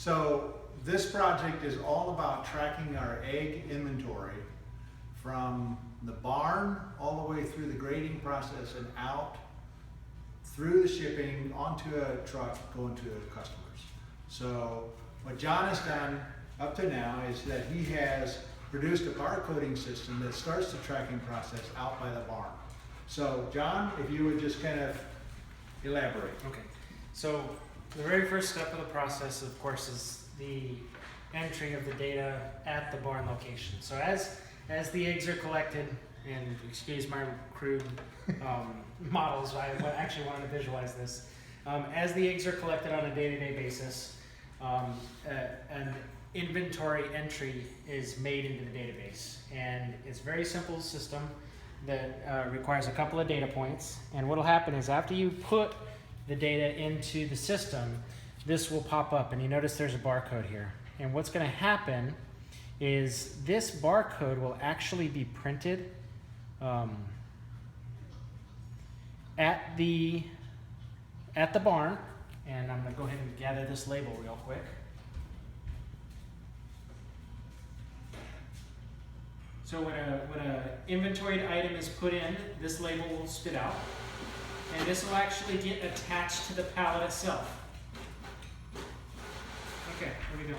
So this project is all about tracking our egg inventory from the barn all the way through the grading process and out through the shipping onto a truck going to customers. So what John has done up to now is that he has produced a barcoding system that starts the tracking process out by the barn. So John, if you would just kind of elaborate. Okay, so the very first step of the process, of course, is the entry of the data at the barn location. So as the eggs are collected, and excuse my crude models, I actually wanted to visualize this. As the eggs are collected on a day-to-day basis, an inventory entry is made into the database, and it's a very simple system that requires a couple of data points. And what will happen is after you put the data into the system, this will pop up, and you notice there's a barcode here. And what's going to happen is this barcode will actually be printed at the barn, and I'm going to go ahead and gather this label real quick. So when a inventoried item is put in, this label will spit out, and this will actually get attached to the pallet itself. Okay, here we go.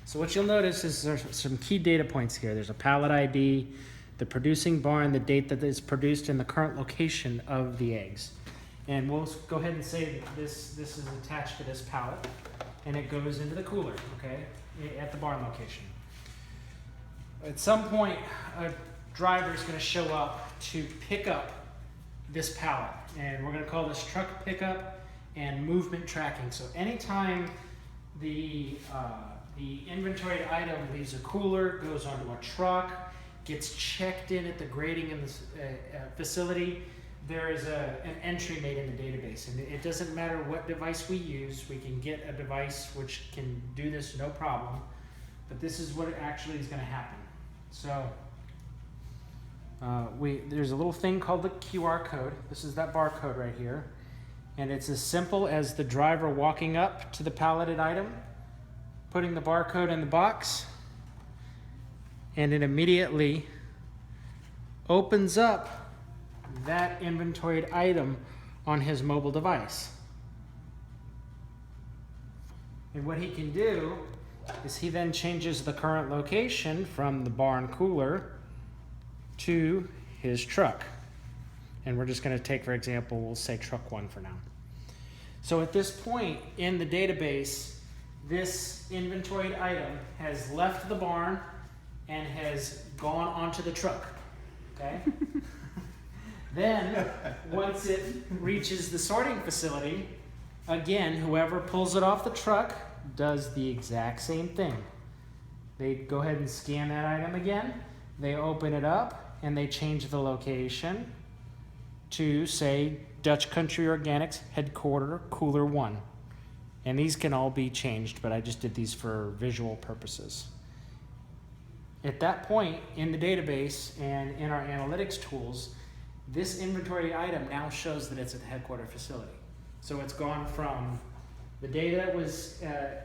So what you'll notice is there's some key data points here. There's a pallet ID, the producing barn, the date that is produced, and the current location of the eggs. And we'll go ahead and say that this is attached to this pallet, and it goes into the cooler, okay, at the barn location. At some point, a driver is going to show up to pick up this pallet, and we're going to call this truck pickup and movement tracking. So anytime the inventory item leaves a cooler, goes onto a truck, gets checked in at the grading in this facility, there is an entry made in the database. And it doesn't matter what device we use, we can get a device which can do this no problem, but this is what actually is going to happen. So there's a little thing called the QR code. This is that barcode right here. And it's as simple as the driver walking up to the palleted item, putting the barcode in the box, and it immediately opens up that inventoried item on his mobile device. And what he can do is he then changes the current location from the barn cooler to his truck. And we're just going to take, for example, we'll say truck 1 for now. So at this point in the database, this inventoried item has left the barn and has gone onto the truck, okay? Then, once it reaches the sorting facility, again, whoever pulls it off the truck does the exact same thing. They go ahead and scan that item again, they open it up, and they change the location to, say, Dutch Country Organics Headquarter Cooler 1. And these can all be changed, but I just did these for visual purposes. At that point in the database and in our analytics tools, this inventory item now shows that it's at the headquarter facility. So it's gone from the data that was the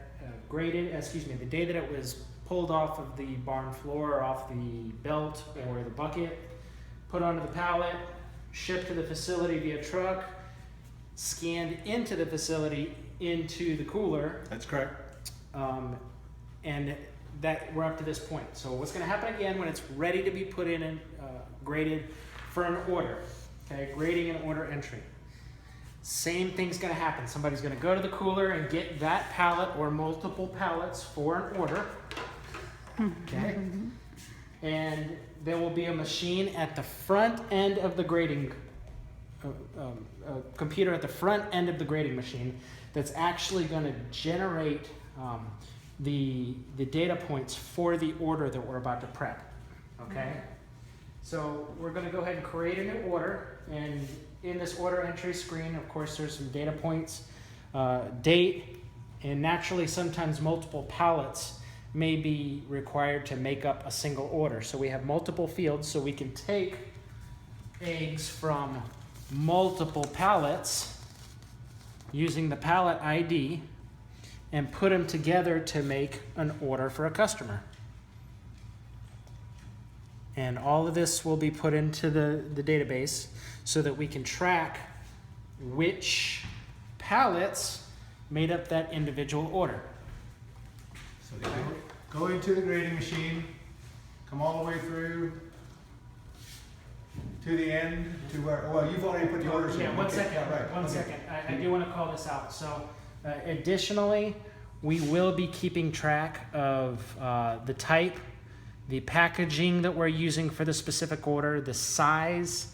data that was pulled off of the barn floor or off the belt or the bucket, put onto the pallet, shipped to the facility via truck, scanned into the facility into the cooler. That's correct. And that we're up to this point. So what's going to happen again when it's ready to be put in and graded for an order, okay, grading and order entry. Same thing's going to happen. Somebody's going to go to the cooler and get that pallet or multiple pallets for an order, okay? And there will be a machine at the front end of the grading, a computer at the front end of the grading machine that's actually going to generate the data points for the order that we're about to prep, okay? So we're going to go ahead and create a new order, and in this order entry screen, of course, there's some data points, date, and naturally sometimes multiple pallets may be required to make up a single order. So we have multiple fields, so we can take eggs from multiple pallets using the pallet ID and put them together to make an order for a customer. And all of this will be put into the database so that we can track which pallets made up that individual order. So they go into the grading machine, come all the way through to the end, to where, well, you've already put the orders in. Yeah, one Okay, second. yeah, right, One okay. second. I do want to call this out. So, additionally, we will be keeping track of the type, the packaging that we're using for the specific order, the size,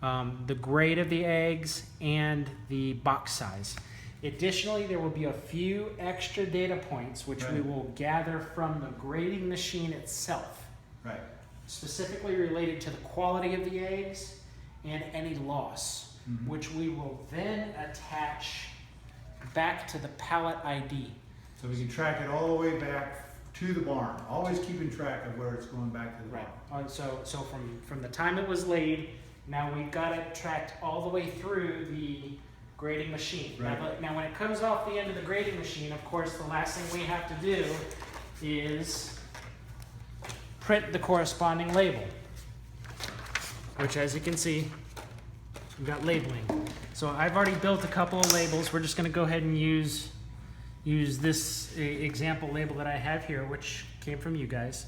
the grade of the eggs, and the box size. Additionally, there will be a few extra data points which we Right. will gather from the grading machine itself, Right, specifically related to the quality of the eggs and any loss, which we will then attach back to the pallet ID. so we can track it all the way back to the barn, always keeping track of where it's going back to the barn. Right. So from the time it was laid, now we've got it tracked all the way through the grading machine. Right. Now when it comes off the end of the grading machine, of course, the last thing we have to do is print the corresponding label, which, as you can see, we've got labeling. So I've already built a couple of labels. We're just going to go ahead and use this example label that I have here, which came from you guys.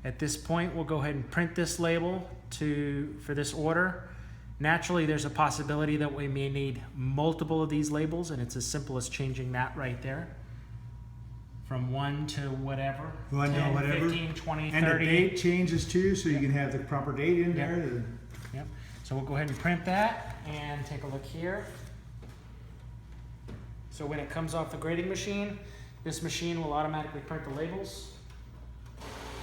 At this point, we'll go ahead and print this label for this order. Naturally, there's a possibility that we may need multiple of these labels, and it's as simple as changing that right there. From 1 to whatever, 1 to 10, whatever. 15, 20, And 30. the date changes too, so you can have the proper date in there. Yep. So we'll go ahead and print that and take a look here. So when it comes off the grading machine, this machine will automatically print the labels.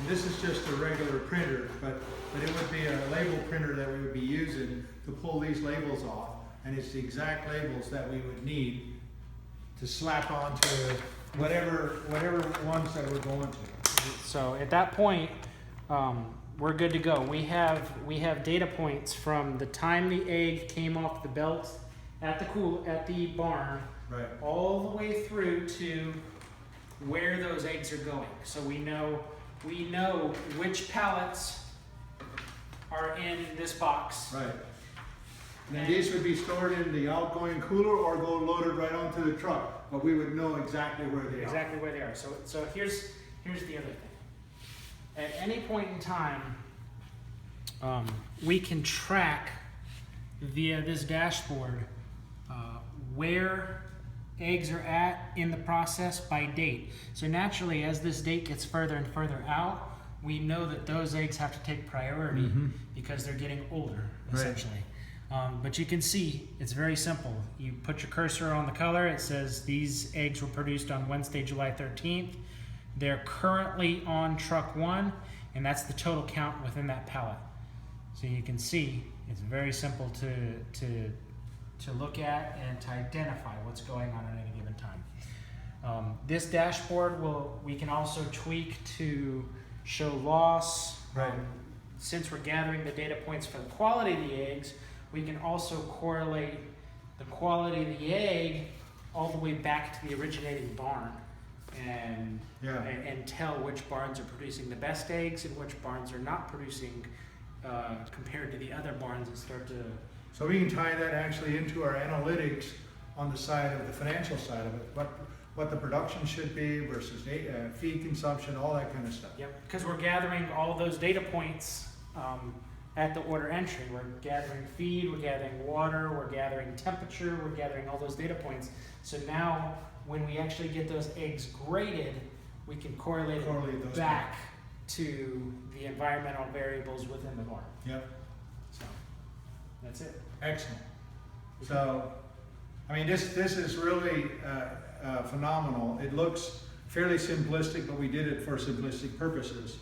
And this is just a regular printer, but it would be a label printer that we would be using to pull these labels off. And it's the exact labels that we would need to slap onto whatever ones that we're going to. So at that point, we're good to go. We have data points from the time the egg came off the belt at the barn, Right. all the way through to where those eggs are going. So we know which pallets are in this box. Right. And then these would be stored in the outgoing cooler or go loaded right onto the truck, but we would know exactly where they are. Exactly where they are. So here's the other thing. At any point in time, we can track via this dashboard where eggs are at in the process by date. So naturally, as this date gets further and further out, we know that those eggs have to take priority because they're getting older, essentially. But you can see, it's very simple. You put your cursor on the color, it says these eggs were produced on Wednesday, July 13th. They're currently on truck 1, and that's the total count within that pallet. So you can see, it's very simple to look at and to identify what's going on at any given time. This dashboard we can also tweak to show loss. Right. Since we're gathering the data points for the quality of the eggs, we can also correlate the quality of the egg all the way back to the originating barn and tell which barns are producing the best eggs and which barns are not producing compared to the other barns and start to... So we can tie that actually into our analytics on the side of the financial side of it, what the production should be versus feed consumption, all that kind of stuff. Yep, because we're gathering all of those data points at the order entry. We're gathering feed, we're gathering water, we're gathering temperature, we're gathering all those data points. So now when we actually get those eggs graded, we can correlate those back to the environmental variables within the barn. Yep. So that's it. Excellent. So, I mean, this is really phenomenal. It looks fairly simplistic, but we did it for simplistic purposes.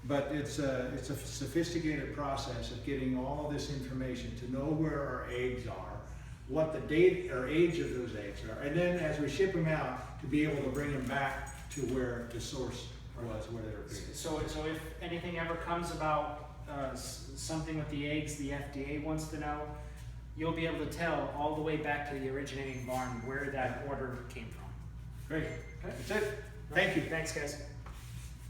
But it's a sophisticated process of getting all this information to know where our eggs are, what the date or age of those eggs are, and then as we ship them out, to be able to bring them back to where the source was, where they were created. So if anything ever comes about something with the eggs the FDA wants to know, you'll be able to tell all the way back to the originating barn where that order came from. Great. Okay. That's it. Thank you. Thanks, guys.